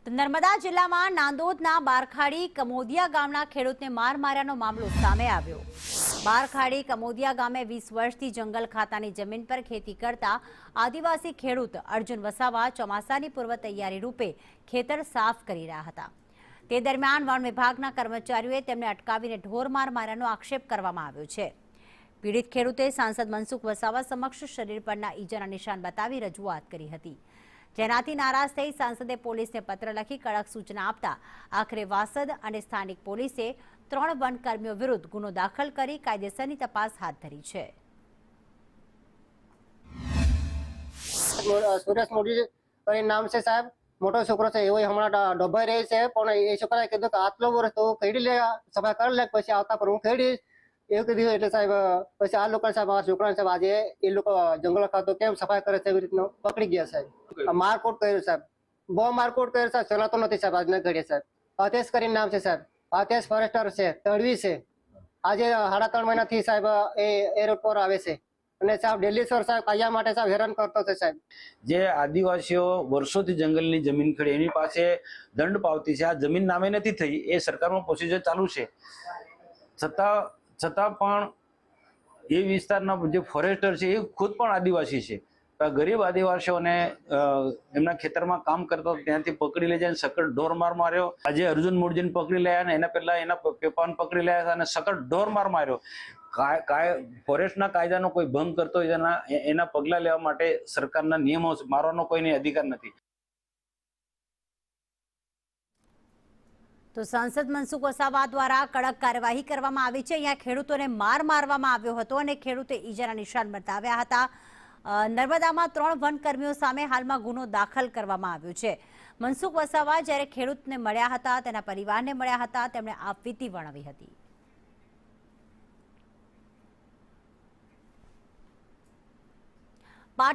તો નર્મદા જિલ્લામાં નાંદોદના બારખાડી કમોદિયા ગામના ખેડૂતને માર માર્યાનો મામલો સામે આવ્યો। બારખાડી કમોદિયા ગામે 20 વર્ષથી જંગલ ખાતાની જમીન પર ખેતી કરતા આદિવાસી ખેડૂત અર્જુન વસાવા ચોમાસાની પૂર્વ તૈયારી રૂપે ખેતર સાફ કરી રહ્યા હતા। તે દરમિયાન વન વિભાગના કર્મચારીઓએ તેમને અટકાવીને ઢોરમાર માર્યાનો આક્ષેપ કરવામાં આવ્યો છે। પીડિત ખેડૂતે સાંસદ મનસુખ વસાવા સમક્ષ શરીર પરના ઈજાના નિશાન બતાવી રજૂઆત કરી હતી, જેનાથી નારાજ થઈ સાંસદે પોલીસને પત્ર લખી કડક સૂચના આપતા આખરે વાસદ અને સ્થાનિક પોલીસે 3 વનકર્મીઓ વિરુદ્ધ ગુનો દાખલ કરી કાયદેસરની તપાસ હાથ ધરી છે। સુરેશ મોદી નામ છે સાહેબ, મોટો છોકરો છે, એવો હમણાં ડભાઈ રહી છે, પણ એ છોકરાએ કીધું કે આટલો વર્ષ તો ખેડી લે, સફાઈ કરી લે, પછી આવતા પર હું ખેડીશ એવું કીધું। એટલે સાહેબ પછી આ લોકો સાહેબ આ છોકરા સાહેબ આજે એ લોકો જંગલ ખાતો કેમ સફાઈ કરે છે એવી રીતનું પકડી ગયા સાહેબ। મારકોટ કર્યું સાહેબ, બહુ મારકોટ કર્યું સાહેબ, ચલાતો નથી સાહેબ આજના ઘડીએ સાહેબ। આતેશ કરીને નામ છે સાહેબ, આતેશ ફોરેસ્ટર છે, તળવી છે। આજે 3.5 મહિનાથી સાહેબ એ એરપોર્ટ પર આવે છે અને સાહેબ દિલ્હી સર સાહેબ કાયા માટે સાહેબ હેરાન કરતો છે સાહેબ। જે આદિવાસીઓ વર્ષોથી જંગલની જમીન ખડી એની પાસે દંડ પાવતી છે, આ જમીન નામે નથી થઈ, એ સરકારમાં પ્રોસિજર ચાલુ છે, છતાં પણ એ વિસ્તારના જે ફોરેસ્ટર છે એ ખુદ પણ આદિવાસી છે। ગરીબ આદિવાસીઓને એમના ખેતરમાં કામ કરતા ત્યાંથી પકડી લઈ જાય, સખત ઢોરમાર માર્યો। આજે અર્જુન મૂળજીને પકડી લાયા ને એના પહેલા એના પેપાને પકડી લાયા હતા અને સખત ઢોરમાર માર્યો। ફોરેસ્ટના કાયદાનો કોઈ ભંગ કરતો હોય એના પગલા લેવા માટે સરકારના નિયમો મારવાનો કોઈને અધિકાર નથી। તો સાંસદ મનસુખ વસાવા દ્વારા કડક કાર્યવાહી કરવામાં આવી છે। અહીંયા ખેડૂતોને માર મારવામાં આવ્યો હતો અને ખેડૂતે ઈજાના નિશાન બતાવ્યા હતા। નર્મદામાં 3 વનકર્મીઓ સામે હાલમાં ગુનો દાખલ કરવામાં આવ્યો છે। મનસુખ વસાવા જ્યારે ખેડૂતને મળ્યા હતા, તેના પરિવારને મળ્યા હતા, તેમણે આપવીતી વર્ણવી હતી।